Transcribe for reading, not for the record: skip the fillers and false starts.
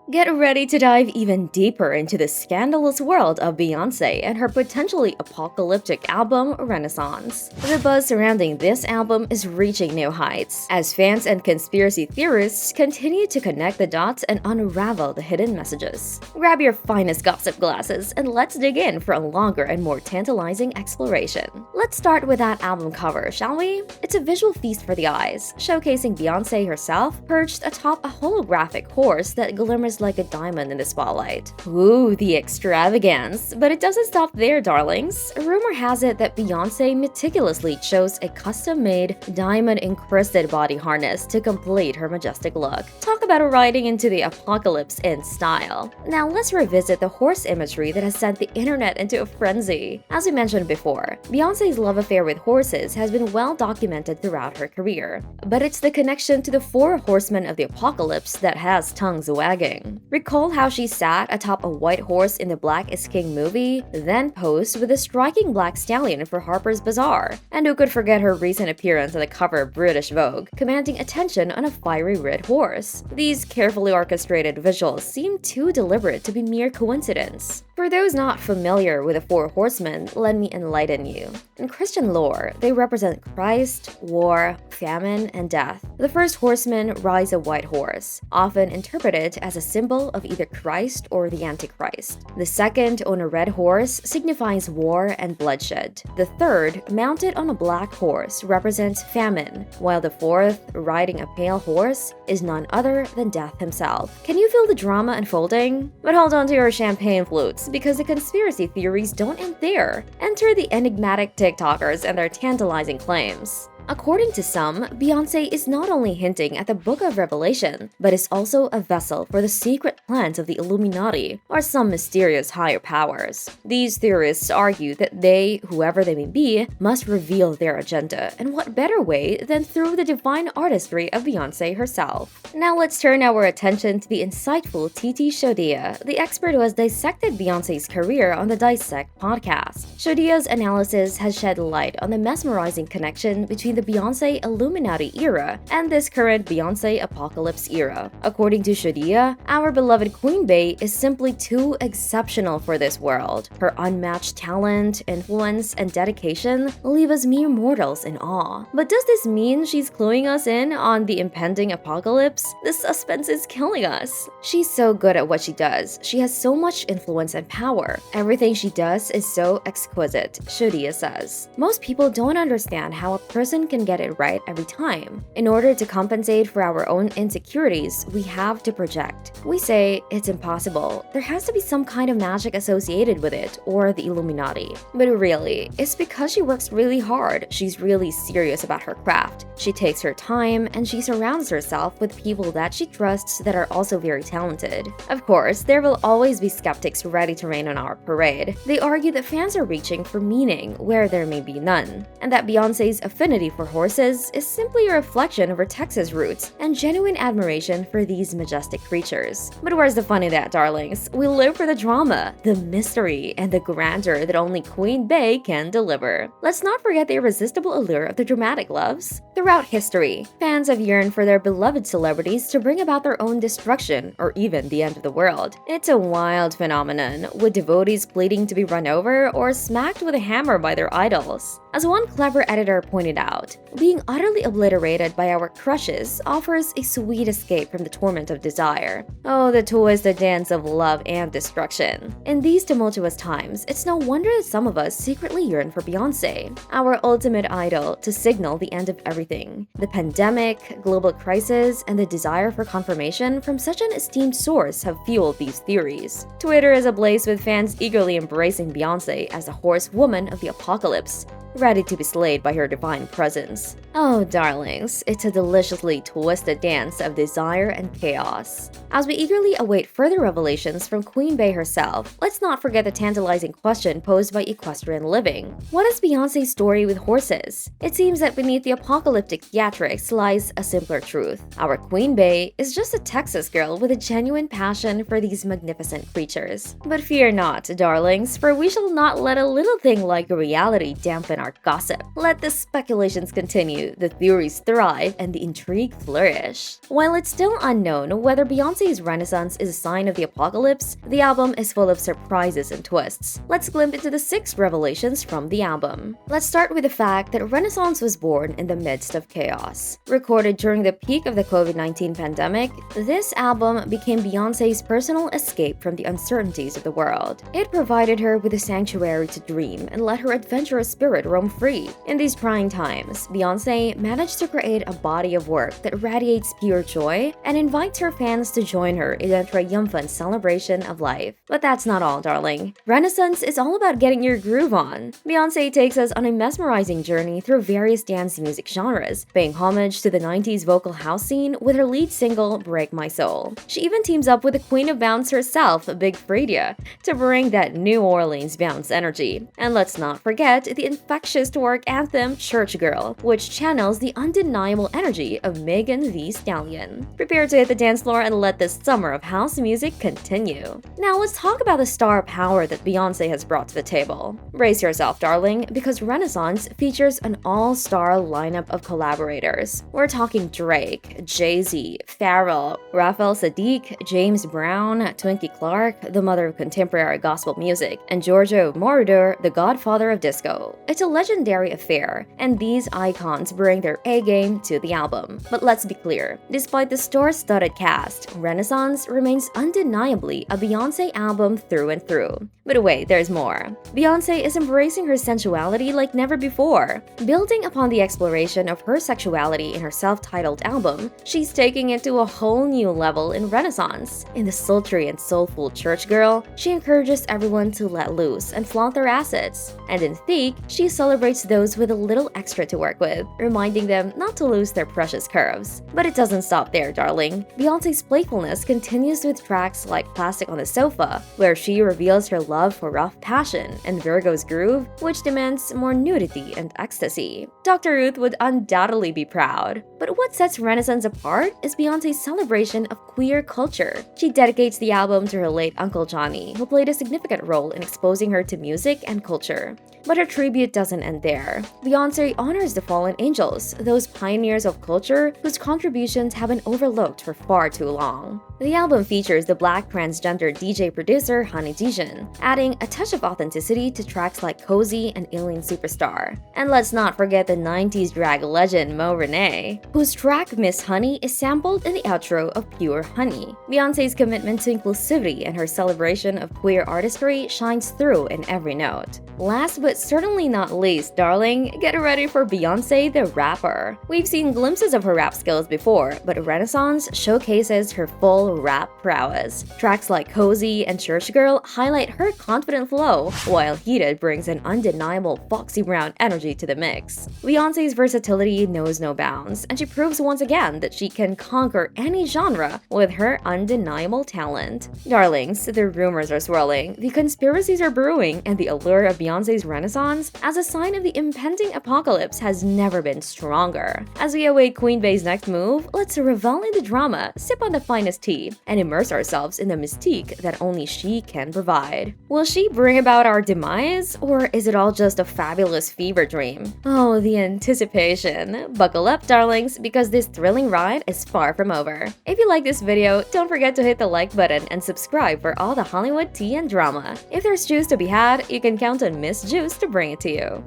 Get ready to dive even deeper into the scandalous world of Beyoncé and her potentially apocalyptic album, Renaissance. The buzz surrounding this album is reaching new heights, as fans and conspiracy theorists continue to connect the dots and unravel the hidden messages. Grab your finest gossip glasses and let's dig in for a longer and more tantalizing exploration. Let's start with that album cover, shall we? It's a visual feast for the eyes, showcasing Beyoncé herself perched atop a holographic horse that glimmers like a diamond in the spotlight. Ooh, the extravagance! But it doesn't stop there, darlings. Rumor has it that Beyoncé meticulously chose a custom-made diamond-encrusted body harness to complete her majestic look. Talk about riding into the apocalypse in style. Now let's revisit the horse imagery that has sent the internet into a frenzy. As we mentioned before, Beyoncé's love affair with horses has been well documented throughout her career. But it's the connection to the four horsemen of the apocalypse that has tongues wagging. Recall how she sat atop a white horse in the Black is King movie, then posed with a striking black stallion for Harper's Bazaar. And who could forget her recent appearance on the cover of British Vogue, commanding attention on a fiery red horse. These carefully orchestrated visuals seem too deliberate to be mere coincidence. For those not familiar with the four horsemen, let me enlighten you. In Christian lore, they represent Christ, war, famine, and death. The first horseman rides a white horse, often interpreted as a symbol of either Christ or the Antichrist. The second, on a red horse, signifies war and bloodshed. The third, mounted on a black horse, represents famine, while the fourth, riding a pale horse, is none other than Death himself. Can you feel the drama unfolding? But hold on to your champagne flutes, because the conspiracy theories don't end there. Enter the enigmatic TikTokers and their tantalizing claims. According to some, Beyoncé is not only hinting at the Book of Revelation, but is also a vessel for the secret plans of the Illuminati or some mysterious higher powers. These theorists argue that they, whoever they may be, must reveal their agenda, and what better way than through the divine artistry of Beyoncé herself. Now let's turn our attention to the insightful Titi Shodia, the expert who has dissected Beyoncé's career on the Dissect podcast. Shodia's analysis has shed light on the mesmerizing connection between the Beyoncé Illuminati era and this current Beyoncé apocalypse era. According to Shodia, our beloved Queen Bey is simply too exceptional for this world. Her unmatched talent, influence, and dedication leave us mere mortals in awe. But does this mean she's cluing us in on the impending apocalypse? The suspense is killing us. She's so good at what she does. She has so much influence and power. Everything she does is so exquisite, Shodia says. Most people don't understand how a person can get it right every time. In order to compensate for our own insecurities, we have to project. We say it's impossible. There has to be some kind of magic associated with it, or the Illuminati. But really, it's because she works really hard. She's really serious about her craft. She takes her time, and she surrounds herself with people that she trusts that are also very talented. Of course, there will always be skeptics ready to rain on our parade. They argue that fans are reaching for meaning where there may be none, and that Beyoncé's affinity for horses is simply a reflection of her Texas roots and genuine admiration for these majestic creatures. But where's the fun in that, darlings? We live for the drama, the mystery, and the grandeur that only Queen Bey can deliver. Let's not forget the irresistible allure of the dramatic loves. Throughout history, fans have yearned for their beloved celebrities to bring about their own destruction or even the end of the world. It's a wild phenomenon, with devotees pleading to be run over or smacked with a hammer by their idols. As one clever editor pointed out, being utterly obliterated by our crushes offers a sweet escape from the torment of desire. Oh, the twisted dance of love and destruction. In these tumultuous times, it's no wonder that some of us secretly yearn for Beyoncé, our ultimate idol, to signal the end of everything. The pandemic, global crisis, and the desire for confirmation from such an esteemed source have fueled these theories. Twitter is ablaze with fans eagerly embracing Beyoncé as the horsewoman of the apocalypse, ready to be slayed by her divine presence. Oh, darlings, it's a deliciously twisted dance of desire and chaos. As we eagerly await further revelations from Queen Bey herself, let's not forget the tantalizing question posed by Equestrian Living. What is Beyoncé's story with horses? It seems that beneath the apocalyptic theatrics lies a simpler truth. Our Queen Bey is just a Texas girl with a genuine passion for these magnificent creatures. But fear not, darlings, for we shall not let a little thing like reality dampen our gossip. Let the speculation speculations continue, the theories thrive, and the intrigue flourish. While it's still unknown whether Beyoncé's renaissance is a sign of the apocalypse, the album is full of surprises and twists. Let's glimpse into the 6 revelations from the album. Let's start with the fact that Renaissance was born in the midst of chaos. Recorded during the peak of the COVID-19 pandemic, this album became Beyoncé's personal escape from the uncertainties of the world. It provided her with a sanctuary to dream and let her adventurous spirit roam free. In these trying times, Beyoncé managed to create a body of work that radiates pure joy and invites her fans to join her in a triumphant celebration of life. But that's not all, darling. Renaissance is all about getting your groove on. Beyoncé takes us on a mesmerizing journey through various dance music genres, paying homage to the 90s vocal house scene with her lead single, Break My Soul. She even teams up with the queen of bounce herself, Big Freedia, to bring that New Orleans bounce energy. And let's not forget the infectious twerk anthem, Church Girl, which channels the undeniable energy of Megan Thee Stallion. Prepare to hit the dance floor and let this summer of house music continue. Now let's talk about the star power that Beyoncé has brought to the table. Brace yourself, darling, because Renaissance features an all-star lineup of collaborators. We're talking Drake, Jay-Z, Pharrell, Raphael Sadiq, James Brown, Twinkie Clark, the mother of contemporary gospel music, and Giorgio Moroder, the godfather of disco. It's a legendary affair, and these icons bring their A-game to the album. But let's be clear, despite the star-studded cast, Renaissance remains undeniably a Beyoncé album through and through. But wait, there's more. Beyoncé is embracing her sensuality like never before. Building upon the exploration of her sexuality in her self-titled album, she's taking it to a whole new level in Renaissance. In the sultry and soulful Church Girl, she encourages everyone to let loose and flaunt their assets. And in Thick, she celebrates those with a little extra to work with, reminding them not to lose their precious curves. But it doesn't stop there, darling. Beyoncé's playfulness continues with tracks like Plastic on the Sofa, where she reveals her love for rough passion, and Virgo's Groove, which demands more nudity and ecstasy. Dr. Ruth would undoubtedly be proud. But what sets Renaissance apart is Beyoncé's celebration of queer culture. She dedicates the album to her late Uncle Johnny, who played a significant role in exposing her to music and culture. But her tribute doesn't end there. Beyoncé honors the fallen angels, those pioneers of culture whose contributions have been overlooked for far too long. The album features the Black transgender DJ-producer Honey Dijon, adding a touch of authenticity to tracks like Cozy and Alien Superstar. And let's not forget the 90s drag legend Mo Renee, whose track Miss Honey is sampled in the outro of Pure Honey. Beyoncé's commitment to inclusivity and her celebration of queer artistry shines through in every note. Last but certainly not least, darling, get ready for Beyoncé the rapper. We've seen glimpses of her rap skills before, but Renaissance showcases her full rap prowess. Tracks like Cozy and Church Girl highlight her confident flow, while Heated brings an undeniable Foxy Brown energy to the mix. Beyoncé's versatility knows no bounds, and she proves once again that she can conquer any genre with her undeniable talent. Darlings, the rumors are swirling, the conspiracies are brewing, and the allure of Beyoncé's Renaissance as a sign of the impending apocalypse has never been stronger. As we await Queen Bey's next move, let's revel in the drama, sip on the finest tea, and immerse ourselves in the mystique that only she can provide. Will she bring about our demise, or is it all just a fabulous fever dream? Oh, the anticipation. Buckle up, darlings, because this thrilling ride is far from over. If you like this video, don't forget to hit the like button and subscribe for all the Hollywood tea and drama. If there's juice to be had, you can count on Miss Juice to bring it to you.